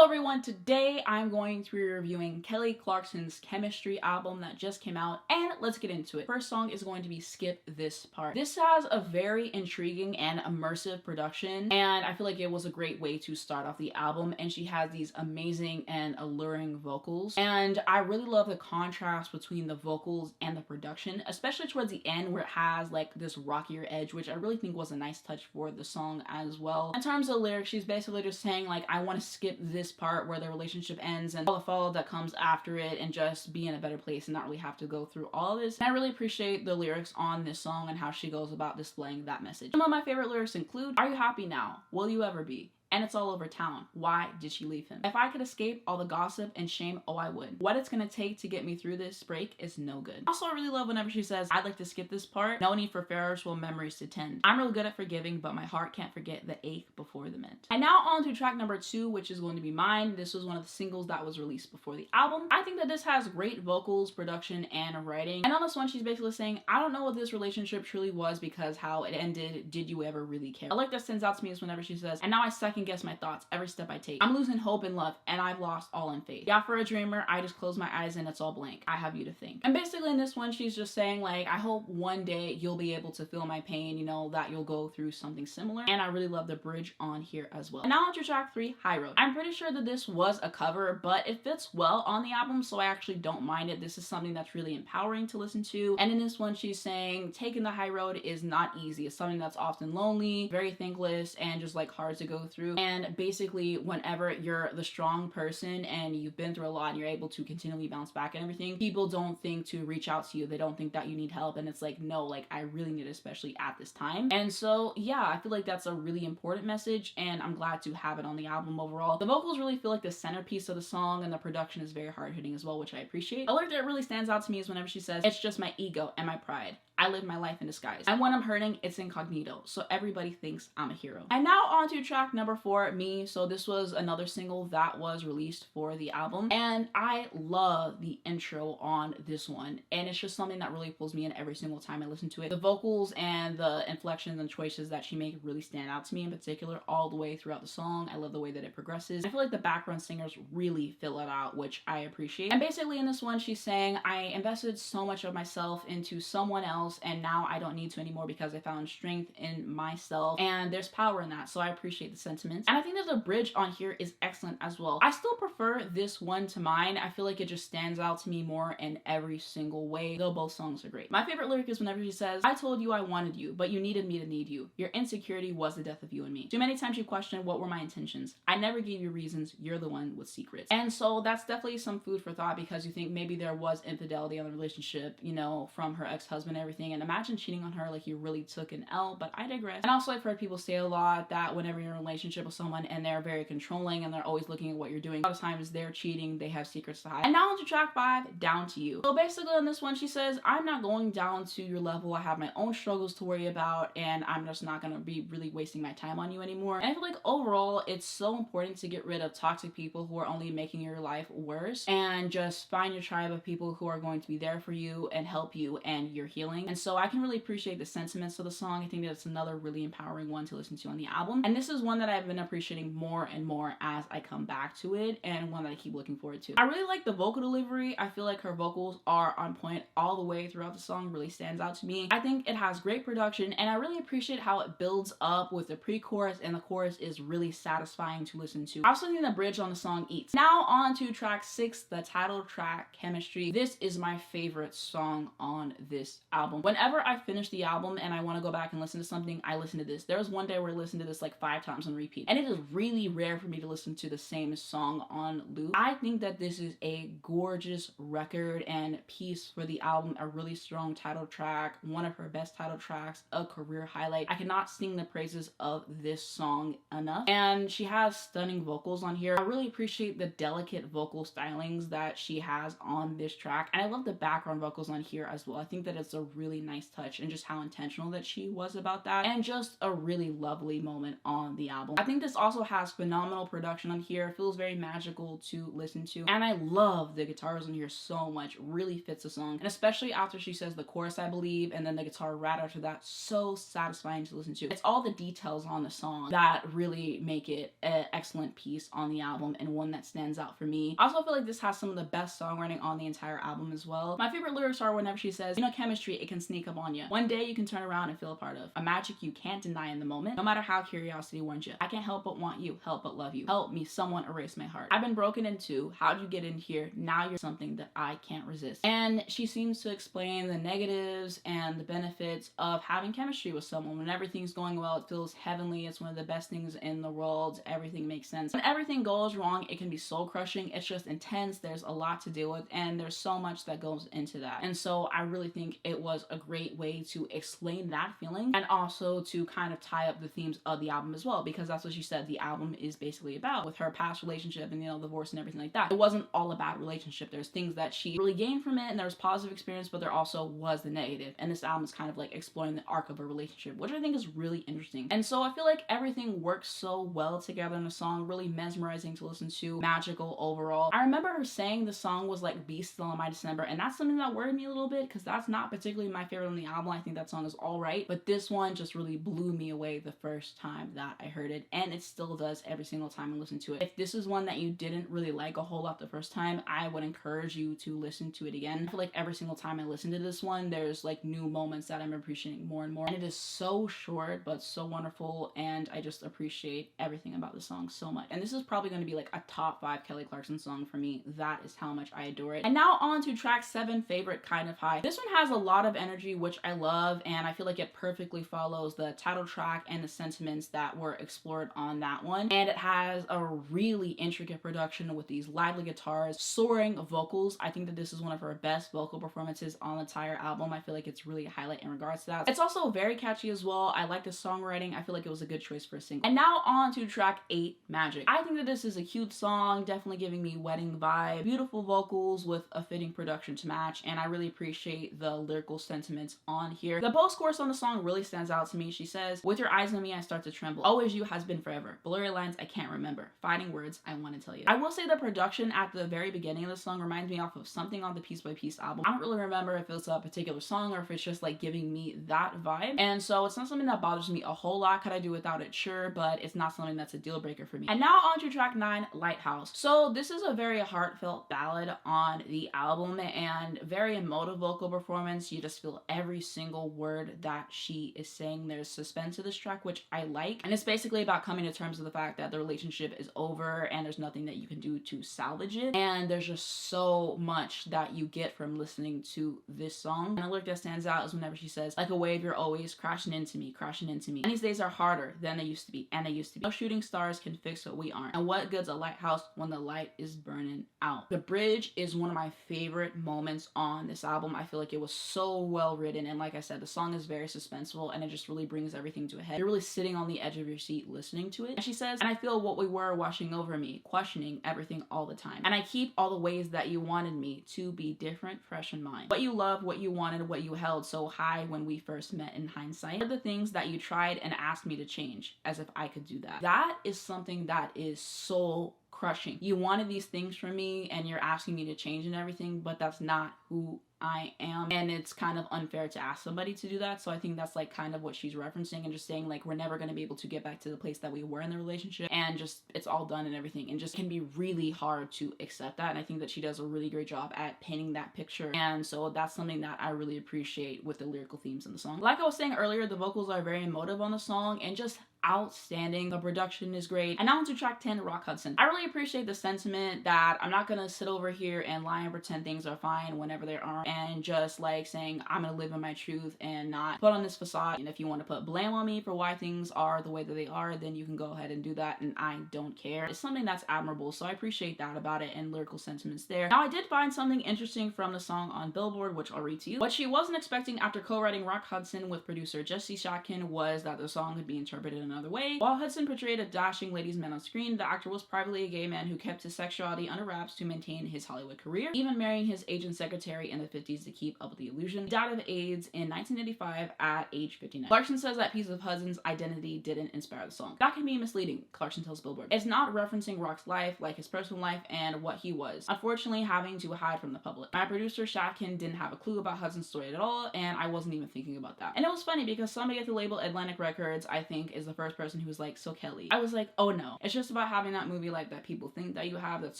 everyone, today I'm going to be reviewing Kelly Clarkson's Chemistry album that just came out, and let's get into it. First song is going to be Skip This Part. This has a very intriguing and immersive production, and I feel like it was a great way to start off the album, and she has these amazing and alluring vocals, and I really love the contrast between the vocals and the production, especially towards the end where it has like this rockier edge, which I really think was a nice touch for the song as well. In terms of lyrics, she's basically just saying like, I want to skip this part where the relationship ends and all the fallout that comes after it and just be in a better place and not really have to go through all this. And I really appreciate the lyrics on this song and how she goes about displaying that message. Some of my favorite lyrics include, "Are you happy now? Will you ever be? And it's all over town. Why did she leave him? If I could escape all the gossip and shame, oh I would. What it's gonna take to get me through this break is no good." Also, I really love whenever she says, "I'd like to skip this part. No need for perishable memories to tend. I'm real good at forgiving, but my heart can't forget the ache before the mend." And now on to track number 2, which is going to be Mine. This was one of the singles that was released before the album. I think that this has great vocals, production, and writing. And on this one, she's basically saying, I don't know what this relationship truly was because how it ended. Did you ever really care? A lyric that stands out to me is whenever she says, "And now I second guess my thoughts every step I take. I'm losing hope and love, and I've lost all in faith. Yeah, for a dreamer, I just close my eyes and it's all blank. I have you to thank." And basically in this one, she's just saying like, I hope one day you'll be able to feel my pain, you know, that you'll go through something similar. And I really love the bridge on here as well. And now on to track 3, High Road. I'm pretty sure that this was a cover, but it fits well on the album, so I actually don't mind it. This is something that's really empowering to listen to. And in this one, she's saying, taking the high road is not easy. It's something that's often lonely, very thankless, and just like hard to go through. And basically whenever you're the strong person and you've been through a lot and you're able to continually bounce back and everything, people don't think to reach out to you. They don't think that you need help, and it's like, no, like I really need it, especially at this time. And so yeah, I feel like that's a really important message, and I'm glad to have it on the album overall. The vocals really feel like the centerpiece of the song, and the production is very hard-hitting as well, which I appreciate. A lyric that really stands out to me is whenever she says, "It's just my ego and my pride. I live my life in disguise. And when I'm hurting, it's incognito. So everybody thinks I'm a hero." And now on to track number 4, Me. So this was another single that was released for the album. And I love the intro on this one. And it's just something that really pulls me in every single time I listen to it. The vocals and the inflections and choices that she makes really stand out to me in particular all the way throughout the song. I love the way that it progresses. I feel like the background singers really fill it out, which I appreciate. And basically in this one, she's saying, I invested so much of myself into someone else, and now I don't need to anymore because I found strength in myself, and there's power in that, so I appreciate the sentiments. And I think that the bridge on here is excellent as well. I still prefer this one to Mine. I feel like it just stands out to me more in every single way, though both songs are great. My favorite lyric is whenever she says, "I told you I wanted you, but you needed me to need you. Your insecurity was the death of you and me. Too many times you questioned what were my intentions. I never gave you reasons. You're the one with secrets." And so that's definitely some food for thought, because you think maybe there was infidelity in the relationship, you know, from her ex-husband and everything. And imagine cheating on her, like you really took an L, but I digress. And also I've heard people say a lot that whenever you're in a relationship with someone and they're very controlling and they're always looking at what you're doing, a lot of times they're cheating, they have secrets to hide. And now on to track 5, Down to You. So basically on this one, she says, I'm not going down to your level. I have my own struggles to worry about, and I'm just not gonna be really wasting my time on you anymore. And I feel like overall, it's so important to get rid of toxic people who are only making your life worse, and just find your tribe of people who are going to be there for you and help you and your healing. And so I can really appreciate the sentiments of the song. I think that it's another really empowering one to listen to on the album. And this is one that I've been appreciating more and more as I come back to it, and one that I keep looking forward to. I really like the vocal delivery. I feel like her vocals are on point all the way throughout the song, really stands out to me. I think it has great production, and I really appreciate how it builds up with the pre-chorus, and the chorus is really satisfying to listen to. I also think the bridge on the song eats. Now on to track 6, the title track, Chemistry. This is my favorite song on this album. Whenever I finish the album and I want to go back and listen to something, I listen to this. There was one day where I listened to this like 5 times on repeat, and it is really rare for me to listen to the same song on loop. I think that this is a gorgeous record and piece for the album, a really strong title track, one of her best title tracks, a career highlight. I cannot sing the praises of this song enough, and she has stunning vocals on here. I really appreciate the delicate vocal stylings that she has on this track, and I love the background vocals on here as well. I think that it's a really nice touch, and just how intentional that she was about that, and just a really lovely moment on the album. I think this also has phenomenal production on here. It feels very magical to listen to. And I love the guitars on here so much. It really fits the song. And especially after she says the chorus, I believe, and then the guitar right after that, so satisfying to listen to. It's all the details on the song that really make it an excellent piece on the album and one that stands out for me. I also feel like this has some of the best songwriting on the entire album as well. My favorite lyrics are whenever she says, you know, chemistry, it can sneak up on you. One day you can turn around and feel a part of. A magic you can't deny in the moment, no matter how curiosity warns you. I can't help but want you, help but love you. Help me, someone erase my heart. I've been broken in two. How'd you get in here? Now you're something that I can't resist. And she seems to explain the negatives and the benefits of having chemistry with someone. When everything's going well, it feels heavenly. It's one of the best things in the world. Everything makes sense. When everything goes wrong, it can be soul crushing. It's just intense. There's a lot to deal with, and there's so much that goes into that. And so I really think it was a great way to explain that feeling and also to kind of tie up the themes of the album as well, because that's what she said the album is basically about, with her past relationship and, you know, divorce and everything like that. It wasn't all about relationship. There's things that she really gained from it, and there was positive experience, but there also was the negative. And this album is kind of like exploring the arc of a relationship, which I think is really interesting. And so I feel like everything works so well together in the song, really mesmerizing to listen to, magical overall. I remember her saying the song was like Be Still in My December, and that's something that worried me a little bit because that's not particularly my favorite on the album. I think that song is all right, but this one just really blew me away the first time that I heard it, and it still does every single time I listen to it. If this is one that you didn't really like a whole lot the first time, I would encourage you to listen to it again. I feel like every single time I listen to this one, there's like new moments that I'm appreciating more and more, and it is so short but so wonderful, and I just appreciate everything about the song so much. And this is probably going to be like a top 5 Kelly Clarkson song for me. That is how much I adore it. And now on to track 7, Favorite Kind of High. This one has a lot of energy, which I love, and I feel like it perfectly follows the title track and the sentiments that were explored on that one. And it has a really intricate production with these lively guitars, soaring vocals. I think that this is one of her best vocal performances on the entire album. I feel like it's really a highlight in regards to that. It's also very catchy as well. I like the songwriting. I feel like it was a good choice for a single. And now on to track 8, Magic. I think that this is a cute song, definitely giving me wedding vibe, beautiful vocals with a fitting production to match, and I really appreciate the lyrical sentiments on here. The post-chorus on the song really stands out to me. She says, with your eyes on me, I start to tremble. Always you has been forever. Blurry lines I can't remember. Fighting words I want to tell you. I will say the production at the very beginning of the song reminds me off of something on the Piece by Piece album. I don't really remember if it's a particular song or if it's just like giving me that vibe. And so it's not something that bothers me a whole lot. Could I do without it? Sure, but it's not something that's a deal breaker for me. And now on to track 9, Lighthouse. So this is a very heartfelt ballad on the album and very emotive vocal performance. You just feel every single word that she is saying. There's suspense to this track, which I like. And it's basically about coming to terms with the fact that the relationship is over and there's nothing that you can do to salvage it. And there's just so much that you get from listening to this song. And a lyric that stands out is whenever she says, like a wave, you're always crashing into me, crashing into me. And these days are harder than they used to be, and they used to be. No shooting stars can fix what we aren't. And what good's a lighthouse when the light is burning out? The bridge is one of my favorite moments on this album. I feel like it was so well written, and like I said, the song is very suspenseful and it just really brings everything to a head. You're really sitting on the edge of your seat listening to it. And she says, and I feel what we were washing over me, questioning everything all the time. And I keep all the ways that you wanted me to be different, fresh in mind. What you loved, what you wanted, what you held so high when we first met in hindsight. Are the things that you tried and asked me to change, as if I could do that. That is something that is so crushing. You wanted these things from me and you're asking me to change and everything, but that's not who I am, and it's kind of unfair to ask somebody to do that. So I think that's like kind of what she's referencing, and just saying like we're never going to be able to get back to the place that we were in the relationship, and just it's all done and everything, and just can be really hard to accept that. And I think that she does a really great job at painting that picture, and so that's something that I really appreciate with the lyrical themes in the song. Like I was saying earlier, the vocals are very emotive on the song and just outstanding. The production is great. And now onto track 10, Rock Hudson. I really appreciate the sentiment that I'm not gonna sit over here and lie and pretend things are fine whenever they aren't, and just like saying I'm gonna live in my truth and not put on this facade. And if you want to put blame on me for why things are the way that they are, then you can go ahead and do that, and I don't care. It's something that's admirable, so I appreciate that about it, and lyrical sentiments there. Now I did find something interesting from the song on Billboard, which I'll read to you. What she wasn't expecting after co-writing Rock Hudson with producer Jesse Shatkin was that the song could be interpreted in another way. While Hudson portrayed a dashing ladies' man on screen, the actor was privately a gay man who kept his sexuality under wraps to maintain his Hollywood career, even marrying his agent secretary in the 50s to keep up with the illusion. He died of AIDS in 1985 at age 59. Clarkson says that piece of Hudson's identity didn't inspire the song. That can be misleading, Clarkson tells Billboard. It's not referencing Rock's life, like his personal life and what he was, unfortunately having to hide from the public. My producer Shatkin didn't have a clue about Hudson's story at all, and I wasn't even thinking about that. And it was funny because somebody at the label Atlantic Records, I think, is the first person who was like, so Kelly. I was like, oh no. It's just about having that movie life that people think that you have that's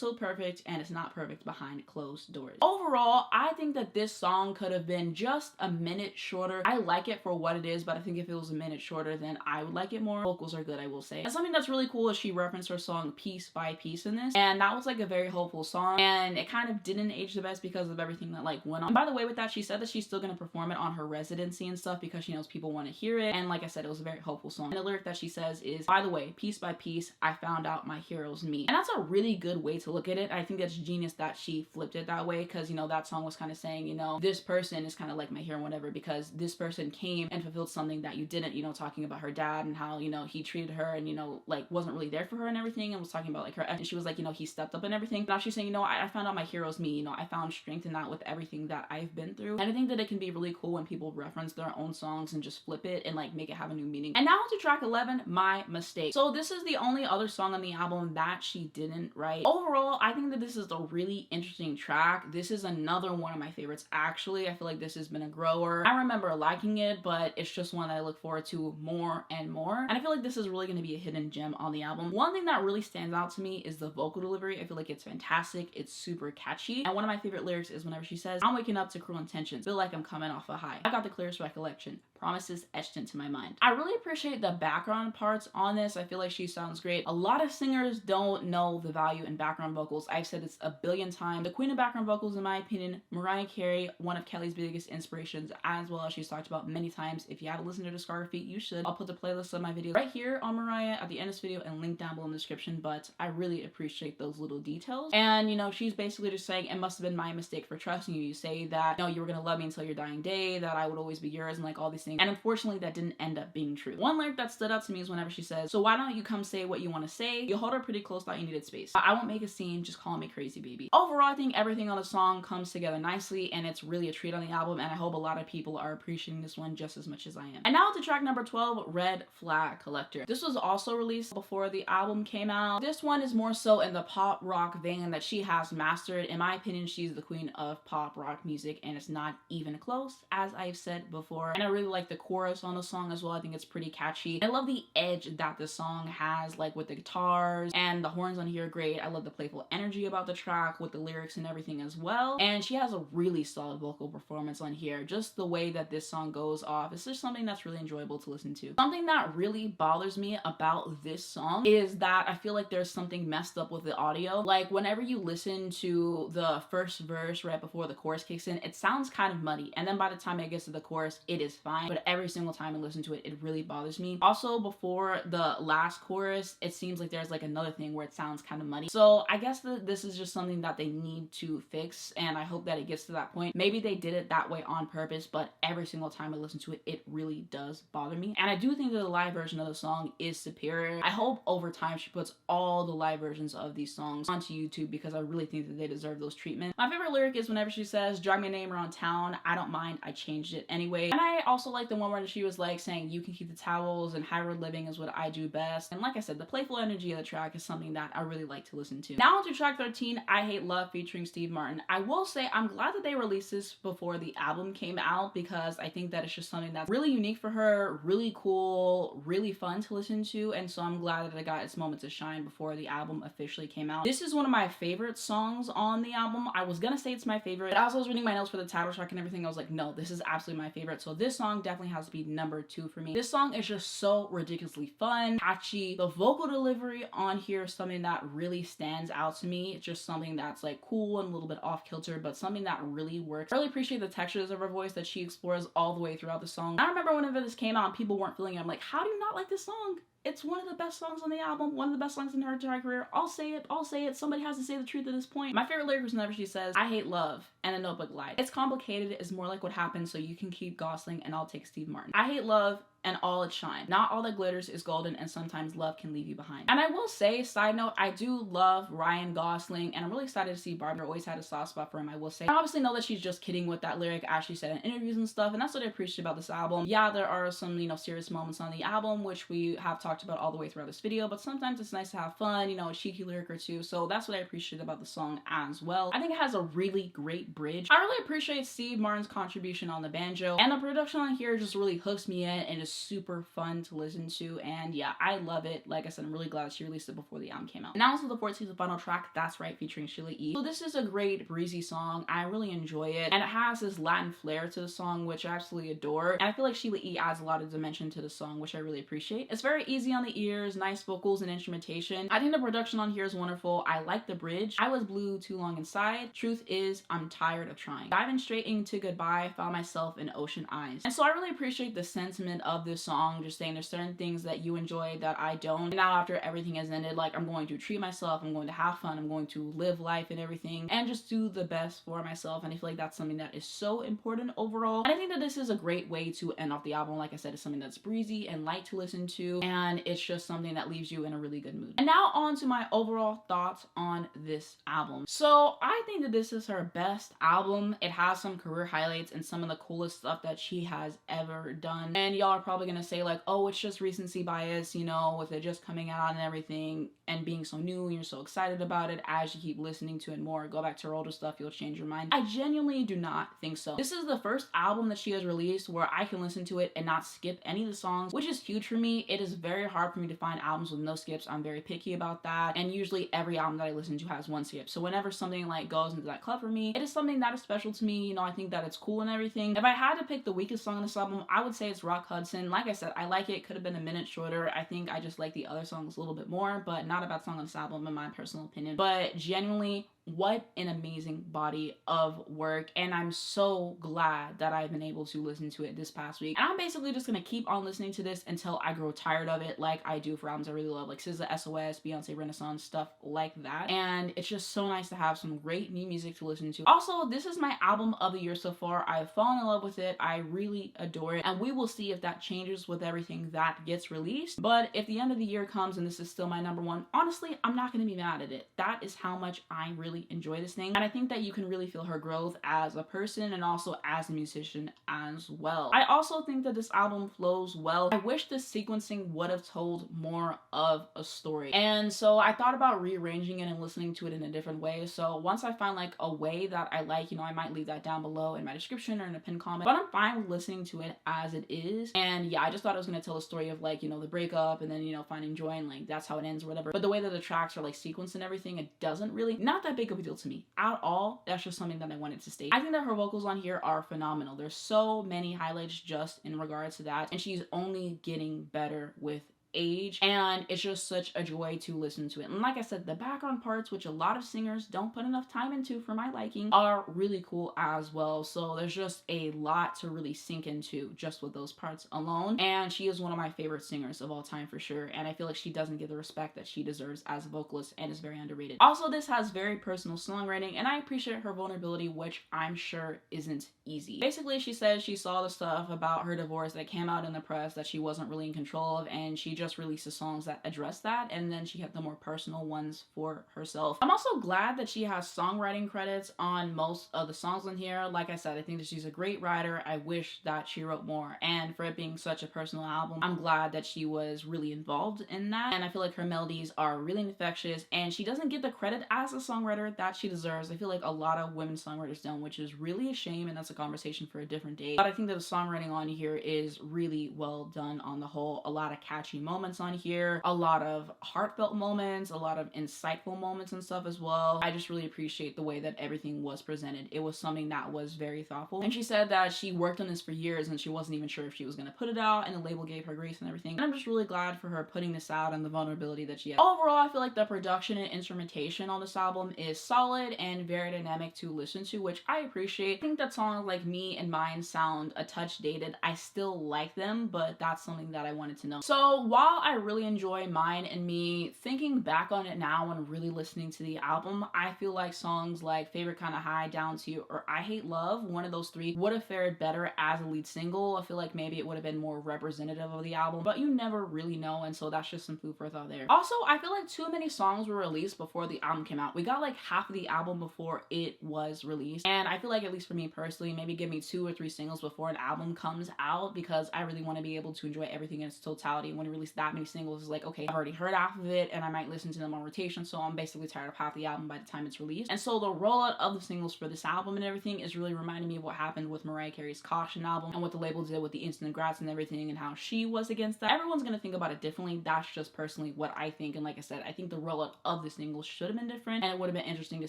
so perfect, and it's not perfect behind closed doors. Overall, I think that this song could have been just a minute shorter. I like it for what it is, but I think if it was a minute shorter, then I would like it more. Vocals are good, I will say. And something that's really cool is she referenced her song Piece by Piece in this, and that was like a very hopeful song, and it kind of didn't age the best because of everything that like went on. And by the way, with that, she said that she's still gonna perform it on her residency and stuff because she knows people want to hear it, and like I said, it was a very hopeful song. And the lyric that she says is, by the way, piece by piece, I found out my hero's me. And that's a really good way to look at it. I think that's genius that she flipped it that way, because you know, that song was kind of saying, you know, this person is kind of like my hero and whatever, because this person came and fulfilled something that you didn't, you know, talking about her dad and how, you know, he treated her and, you know, like wasn't really there for her and everything, and was talking about like her, and she was like, you know, he stepped up and everything. Now she's saying, you know, I found out my hero's me, you know, I found strength in that with everything that I've been through. And I think that it can be really cool when people reference their own songs and just flip it and like make it have a new meaning. And now to track 11, My Mistake. So this is the only other song on the album that she didn't write. Overall, I think that this is a really interesting track. This is another one of my favorites, actually. I feel like this has been a grower. I remember liking it, but it's just one that I look forward to more and more. And I feel like this is really going to be a hidden gem on the album. One thing that really stands out to me is the vocal delivery. I feel like it's fantastic. It's super catchy. And one of my favorite lyrics is whenever she says, I'm waking up to cruel intentions, feel like I'm coming off a high. I got the clearest recollection, promises etched into my mind. I really appreciate the background parts on this. I feel like she sounds great. A lot of singers don't know the value in background vocals. I've said this a billion times. The queen of background vocals, in my opinion, Mariah Carey, one of Kelly's biggest inspirations, as well as she's talked about many times. If you haven't listened to her discography, you should. I'll put the playlist of my video right here on Mariah at the end of this video and link down below in the description, but I really appreciate those little details. And you know, she's basically just saying, it must have been my mistake for trusting you. You say that, you know, you were gonna love me until your dying day, that I would always be yours, and like all these things. And unfortunately, that didn't end up being true. One lyric that stood out to me is whenever she says, so why don't you come say what you want to say? You hold her pretty close, thought you needed space. I won't make a scene, just call me crazy, baby. Overall, I think everything on the song comes together nicely, and it's really a treat on the album, and I hope a lot of people are appreciating this one just as much as I am. And now to track number 12, Red Flag Collector. This was also released before the album came out. This one is more so in the pop rock vein that she has mastered. In my opinion, she's the queen of pop rock music, and it's not even close, as I've said before. And I really like the chorus on the song as well. I think it's pretty catchy. I love the edge that the song has, like with the guitars and the horns on here are great. I love the playful energy about the track with the lyrics and everything as well. And she has a really solid vocal performance on here. Just the way that this song goes off, it's just something that's really enjoyable to listen to. Something that really bothers me about this song is that I feel like there's something messed up with the audio. Like whenever you listen to the first verse right before the chorus kicks in, it sounds kind of muddy. And then by the time it gets to the chorus, it is fine. But every single time I listen to it, it really bothers me. Also, before the last chorus, it seems like there's like another thing where it sounds kind of muddy. So I guess that this is just something that they need to fix, and I hope that it gets to that point. Maybe they did it that way on purpose, but every single time I listen to it, it really does bother me. And I do think that the live version of the song is superior. I hope over time she puts all the live versions of these songs onto YouTube, because I really think that they deserve those treatments. My favorite lyric is whenever she says, drag my name around town, I don't mind, I changed it anyway. And I also like the one where she was like saying, you can keep the towels and high road living is what I do best. And like I said, the playful energy of the track is something that I really like to listen to. Now to track 13, I Hate Love featuring Steve Martin. I will say I'm glad that they released this before the album came out, because I think that it's just something that's really unique for her, really cool, really fun to listen to, and so I'm glad that it got its moment to shine before the album officially came out. This is one of my favorite songs on the album. I was gonna say it's my favorite, but as I was reading my notes for the title track and everything, I was like, no, this is absolutely my favorite. So this song definitely has to be number 2 for me. This song is just so ridiculously fun, catchy. The vocal delivery on here is something that really stands out to me. It's just something that's like cool and a little bit off kilter, but something that really works. I really appreciate the textures of her voice that she explores all the way throughout the song. I remember whenever this came out and people weren't feeling it, I'm like, how do you not like this song? It's one of the best songs on the album, one of the best songs in her entire career. I'll say it. Somebody has to say the truth at this point. My favorite lyric was whenever she says, I hate love, and a notebook lied. It's complicated, it's more like what happened, so you can keep Gosling and I'll take Steve Martin. I hate love, and all its shine. Not all that glitters is golden, and sometimes love can leave you behind. And I will say, side note, I do love Ryan Gosling, and I'm really excited to see Barbie. I always had a soft spot for him, I will say. I obviously know that she's just kidding with that lyric, as she said in interviews and stuff, and that's what I appreciate about this album. Yeah, there are some, you know, serious moments on the album, which we have talked about all the way throughout this video, but sometimes it's nice to have fun, you know, a cheeky lyric or two, so that's what I appreciate about the song as well. I think it has a really great bridge. I really appreciate Steve Martin's contribution on the banjo, and the production on here just really hooks me in and is super fun to listen to, and yeah, I love it. Like I said, I'm really glad she released it before the album came out. And now to the 14th and final track, That's Right, featuring Sheila E. So this is a great breezy song. I really enjoy it, and it has this Latin flair to the song, which I absolutely adore, and I feel like Sheila E adds a lot of dimension to the song, which I really appreciate. It's very easy on the ears, nice vocals and instrumentation. I think the production on here is wonderful. I like the bridge. I was blue too long inside. Truth is, I'm tired of trying. Diving straight into goodbye, found myself in ocean eyes. And so I really appreciate the sentiment of this song, just saying there's certain things that you enjoy that I don't. And now after everything has ended, like, I'm going to treat myself, I'm going to have fun, I'm going to live life and everything, and just do the best for myself. And I feel like that's something that is so important overall. And I think that this is a great way to end off the album. Like I said, it's something that's breezy and light to listen to, and it's just something that leaves you in a really good mood. And now on to my overall thoughts on this album. So I think that this is her best album. It has some career highlights and some of the coolest stuff that she has ever done. And y'all are probably gonna say like, oh, it's just recency bias, you know, with it just coming out and everything and being so new and you're so excited about it. As you keep listening to it more, go back to her older stuff, you'll change your mind. I genuinely do not think so. This is the first album that she has released where I can listen to it and not skip any of the songs, which is huge for me. It is very hard for me to find albums with no skips. I'm very picky about that, and usually every album that I listen to has one skip. So whenever something like goes into that club for me, it is something that is special to me. You know, I think that it's cool and everything. If I had to pick the weakest song on this album, I would say it's Rock Hudson. Like I said, I like it. Could have been a minute shorter. I think I just like the other songs a little bit more, but not a bad song on this album in my personal opinion. But genuinely, what an amazing body of work, and I'm so glad that I've been able to listen to it this past week. And I'm basically just gonna keep on listening to this until I grow tired of it, like I do for albums I really love, like SZA, SOS, Beyonce Renaissance, stuff like that. And it's just so nice to have some great new music to listen to. Also, this is my album of the year so far. I've fallen in love with it. I really adore it, and we will see if that changes with everything that gets released. But if the end of the year comes and this is still my number one, honestly, I'm not gonna be mad at it. That is how much I really enjoy this thing, and I think that you can really feel her growth as a person and also as a musician as well. I also think that this album flows well. I wish the sequencing would have told more of a story, and so I thought about rearranging it and listening to it in a different way. So once I find like a way that I like, you know, I might leave that down below in my description or in a pinned comment, but I'm fine with listening to it as it is. And yeah, I just thought I was gonna tell a story of like, you know, the breakup and then, you know, finding joy and like that's how it ends or whatever. But the way that the tracks are like sequenced and everything, it doesn't really, not that big of a deal to me at all. That's just something that I wanted to state. I think that her vocals on here are phenomenal. There's so many highlights just in regards to that, and she's only getting better with age, and it's just such a joy to listen to it. And like I said, the background parts, which a lot of singers don't put enough time into for my liking, are really cool as well. So there's just a lot to really sink into just with those parts alone, and she is one of my favorite singers of all time for sure, and I feel like she doesn't get the respect that she deserves as a vocalist and is very underrated. Also, this has very personal songwriting, and I appreciate her vulnerability, which I'm sure isn't easy. Basically, she says she saw the stuff about her divorce that came out in the press that she wasn't really in control of, and she just releases songs that address that, and then she had the more personal ones for herself. I'm also glad that she has songwriting credits on most of the songs on here. Like I said, I think that she's a great writer. I wish that she wrote more, and for it being such a personal album, I'm glad that she was really involved in that, and I feel like her melodies are really infectious, and she doesn't get the credit as a songwriter that she deserves. I feel like a lot of women songwriters don't, which is really a shame, and that's a conversation for a different day. But I think that the songwriting on here is really well done on the whole. A lot of catchy moments on here, a lot of heartfelt moments, a lot of insightful moments and stuff as well. I just really appreciate the way that everything was presented. It was something that was very thoughtful, and she said that she worked on this for years and she wasn't even sure if she was going to put it out, and the label gave her grace and everything, and I'm just really glad for her putting this out and the vulnerability that she has. Overall, I feel like the production and instrumentation on this album is solid and very dynamic to listen to, which I appreciate. I think that songs like Me and Mine sound a touch dated. I still like them, but that's something that I wanted to know. So while I really enjoy Mine and Me, thinking back on it now and really listening to the album, I feel like songs like Favorite Kinda High, Down to You, or I Hate Love, one of those three would have fared better as a lead single. I feel like maybe it would have been more representative of the album, but you never really know, and so that's just some food for thought there. Also, I feel like too many songs were released before the album came out. We got like half of the album before it was released, and I feel like, at least for me personally, maybe give me 2 or 3 singles before an album comes out, because I really want to be able to enjoy everything in its totality. When you release that many singles, it's like, okay, I've already heard half of it and I might listen to them on rotation, so I'm basically tired of half the album by the time it's released. And so the rollout of the singles for this album and everything is really reminding me of what happened with Mariah Carey's Caution album and what the label did with the instant grats and everything, and how she was against that. Everyone's gonna think about it differently. That's just personally what I think, and like I said, I think the rollout of the singles should have been different, and it would have been interesting to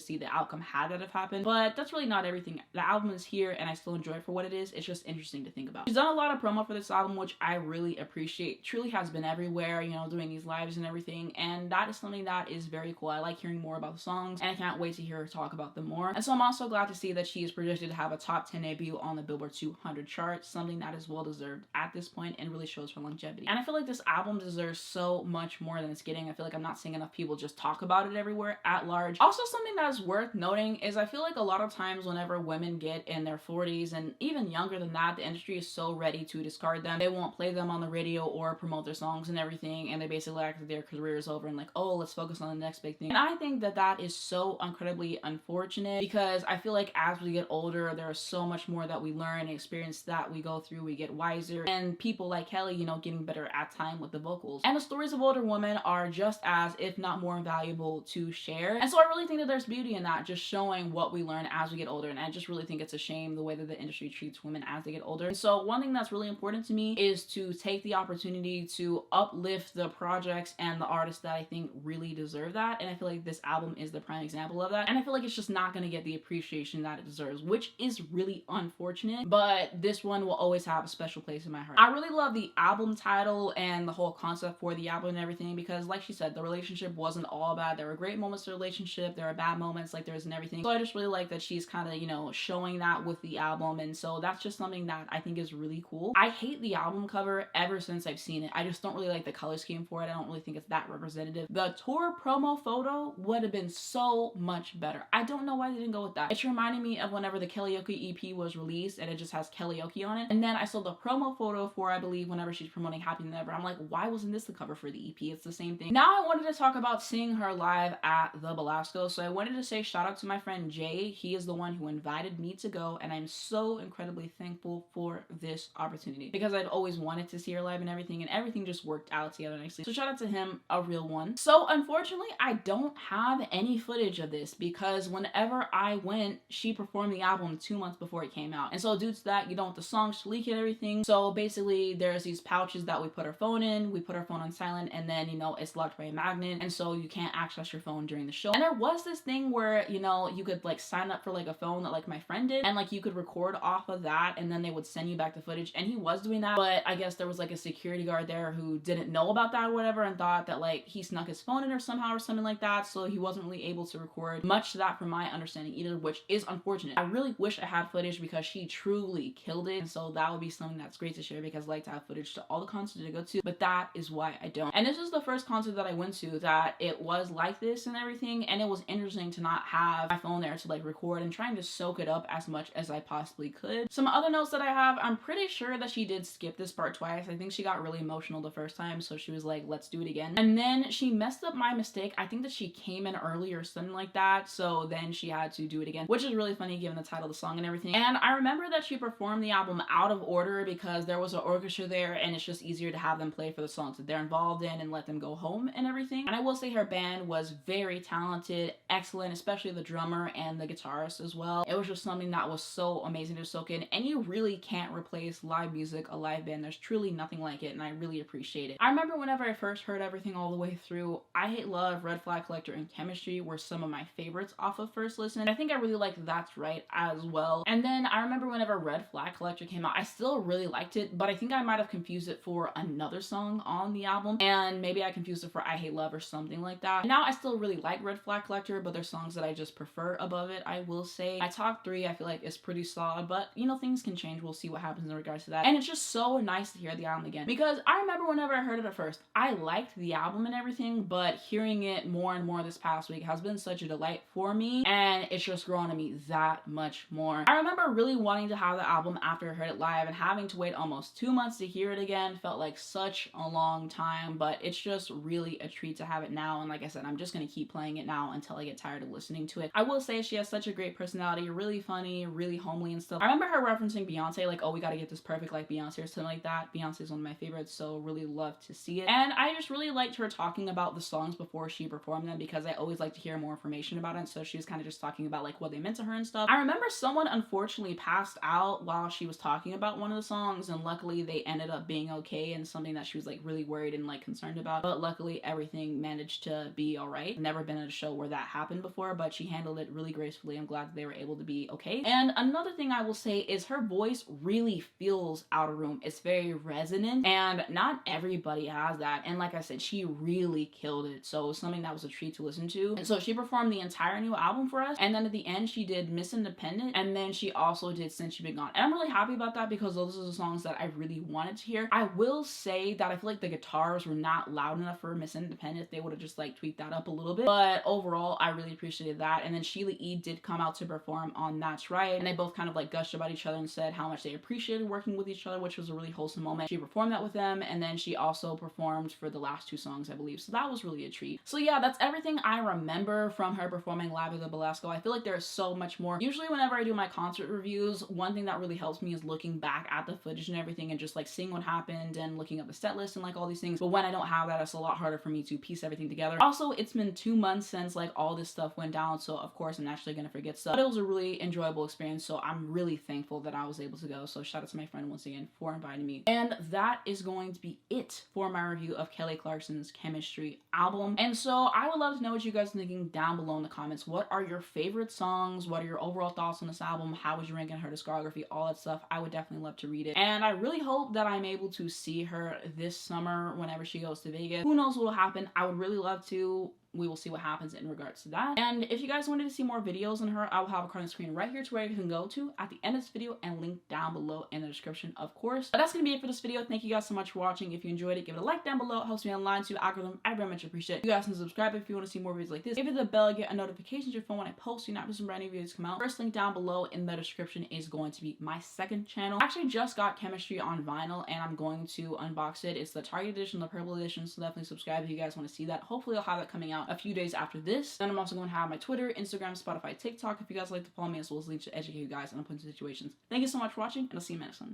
see the outcome had that have happened, but that's really not everything. The album is here and I still enjoy it for what it is. It's just interesting to think about. She's done a lot of promo for this album, which I really appreciate. Truly has been everywhere, you know, doing these lives and everything, and that is something that is very cool. I like hearing more about the songs, and I can't wait to hear her talk about them more. And so I'm also glad to see that she is projected to have a top 10 debut on the Billboard 200 chart, something that is well deserved at this point and really shows her longevity. And I feel like this album deserves so much more than it's getting. I feel like I'm not seeing enough people just talk about it everywhere at large. Also, something that is worth noting is I feel like a lot of times whenever women get in their 40s and even younger than that, the industry is so ready to discard them. They won't play them on the radio or promote their songs and everything, and they basically act like their career is over and like, oh, let's focus on the next big thing. And I think that that is so incredibly unfortunate, because I feel like as we get older, there is so much more that we learn and experience that we go through. We get wiser, and people like Kelly, you know, getting better at time with the vocals. And the stories of older women are just as, if not more, valuable to share. And so I really think that there's beauty in that, just showing what we learn as we get older. And I just really think it's a shame the way that the industry treats women as they get older. And so one thing that's really important to me is to take the opportunity to uplift the projects and the artists that I think really deserve that. And I feel like this album is the prime example of that. And I feel like it's just not going to get the appreciation that it deserves, which is really unfortunate, but this one will always have a special place in my heart. I really love the album title and the whole concept for the album and everything, because like she said, the relationship wasn't all bad. There were great moments in the relationship, there are bad moments, like there's in everything. So I just really like that she's kind of, you know, showing that with the album, and so that's just something that I think is really cool. I hate the album cover ever since I've seen it. I just don't really like the color scheme for it. I don't really think it's that representative. The tour promo photo would have been so much better. I don't know why they didn't go with that. It's reminding me of whenever the Karaoke EP was released and it just has karaoke on it, and then I saw the promo photo for, I believe, whenever she's promoting Happy Never. I'm like, why wasn't this the cover for the EP? It's the same thing. Now I wanted to talk about seeing her live at the Belasco, so I wanted to say shout out to my friend Jay. He is the one who invited me to go, and I'm so incredibly thankful for this opportunity, because I'd always wanted to see her live and everything just worked out together nicely. So shout out to him, a real one. So unfortunately, I don't have any footage of this, because whenever I went, she performed the album 2 months before it came out. And so due to that, you don't want the songs to leak and everything. So basically, there's these pouches that we put our phone in. We put our phone on silent, and then, you know, it's locked by a magnet, and so you can't access your phone during the show. And there was this thing where, you know, you could like sign up for like a phone that like my friend did, and like you could record off of that, and then they would send you back the footage, and he was doing that, but I guess there was like a security guard there who didn't know about that or whatever, and thought that like he snuck his phone in or somehow or something like that, so he wasn't really able to record much of that from my understanding either, which is unfortunate. I really wish I had footage, because she truly killed it, and so that would be something that's great to share, because I like to have footage to all the concerts I go to, but that is why I don't. And this is the first concert that I went to that it was like this and everything, and it was interesting to not have my phone there to like record and trying to soak it up as much as I possibly could. Some other notes that I have, I'm pretty sure that she did skip this part twice. I think she got really emotional the first time, so she was like, let's do it again. And then she messed up my mistake. I think that she came in early or something like that, so then she had to do it again, which is really funny given the title of the song and everything. And I remember that she performed the album out of order, because there was an orchestra there, and it's just easier to have them play for the songs that they're involved in and let them go home and everything. And I will say her band was very talented, excellent, especially the drummer and the guitarist as well. It was just something that was so amazing to soak in, and you really can't replace live music, a live band. There's truly nothing like it, and I really appreciate it. I remember whenever I first heard everything all the way through, I Hate Love, Red Flag Collector, and Chemistry were some of my favorites off of first listen. I think I really liked That's Right as well. And then I remember whenever Red Flag Collector came out, I still really liked it, but I think I might have confused it for another song on the album, and maybe I confused it for I Hate Love or something like that. And now I still really like Red Flag Collector, but there's songs that I just prefer above it, I will say. My top 3 I feel like is pretty solid, but you know, things can change. We'll see what happens in regards to that. And it's just so nice to hear the album again, because I remember when whenever I heard it at first, I liked the album and everything, but hearing it more and more this past week has been such a delight for me, and it's just grown on me that much more. I remember really wanting to have the album after I heard it live, and having to wait almost 2 months to hear it again felt like such a long time, but it's just really a treat to have it now. And like I said, I'm just gonna keep playing it now until I get tired of listening to it. I will say she has such a great personality, really funny, really homely and stuff. I remember her referencing Beyonce, like, oh, we gotta get this perfect like Beyonce or something like that. Beyonce is one of my favorites, so really love to see it. And I just really liked her talking about the songs before she performed them, because I always like to hear more information about it. So she was kind of just talking about like what they meant to her and stuff. I remember someone unfortunately passed out while she was talking about one of the songs, and luckily they ended up being okay, and something that she was like really worried and like concerned about, but luckily everything managed to be all right. Never been at a show where that happened before, but she handled it really gracefully. I'm glad that they were able to be okay. And another thing I will say is her voice really feels out of room. It's very resonant, and not everybody has that. And like I said, she really killed it, so it was something that was a treat to listen to. And so she performed the entire new album for us, and then at the end she did Miss Independent, and then she also did Since You've Been Gone. And I'm really happy about that, because those are the songs that I really wanted to hear. I will say that I feel like the guitars were not loud enough for Miss Independent. They would have just like tweaked that up a little bit, but overall I really appreciated that. And then Sheila E. did come out to perform on That's Right, and they both kind of like gushed about each other and said how much they appreciated working with each other, which was a really wholesome moment. She performed that with them, and then she also performed for the last 2 songs, I believe, so that was really a treat. So yeah, that's everything I remember from her performing live at the Belasco. I feel like there's so much more. Usually whenever I do my concert reviews, one thing that really helps me is looking back at the footage and everything, and just like seeing what happened and looking up the set list and like all these things. But when I don't have that, it's a lot harder for me to piece everything together. Also, it's been 2 months since like all this stuff went down, so of course I'm naturally gonna forget stuff. But it was a really enjoyable experience, so I'm really thankful that I was able to go. So shout out to my friend once again for inviting me. And that is going to be it for my review of Kelly Clarkson's Chemistry album. And so I would love to know what you guys are thinking down below in the comments. What are your favorite songs? What are your overall thoughts on this album? How would you rank in her discography? All that stuff. I would definitely love to read it. And I really hope that I'm able to see her this summer whenever she goes to Vegas. Who knows what will happen? I would really love to. We will see what happens in regards to that. And if you guys wanted to see more videos on her, I will have a card on the screen right here to where you can go to at the end of this video, and link down below in the description, of course. But that's gonna be it for this video. Thank you guys so much for watching. If you enjoyed it, give it a like down below. It helps me online to algorithm. I very much appreciate it. You guys can subscribe if you want to see more videos like this. Give it the bell, get a notification to your phone when I post. You're not missing brand new videos come out. First link down below in the description is going to be my second channel. I actually just got Chemistry on vinyl, and I'm going to unbox it. It's the Target edition, the purple edition, so definitely subscribe if you guys want to see that. Hopefully I'll have that coming out a few days after this. Then I'm also going to have my Twitter, Instagram, Spotify, TikTok if you guys like to follow me, as well as links to educate you guys on a bunch of situations. Thank you so much for watching, and I'll see you in the next one.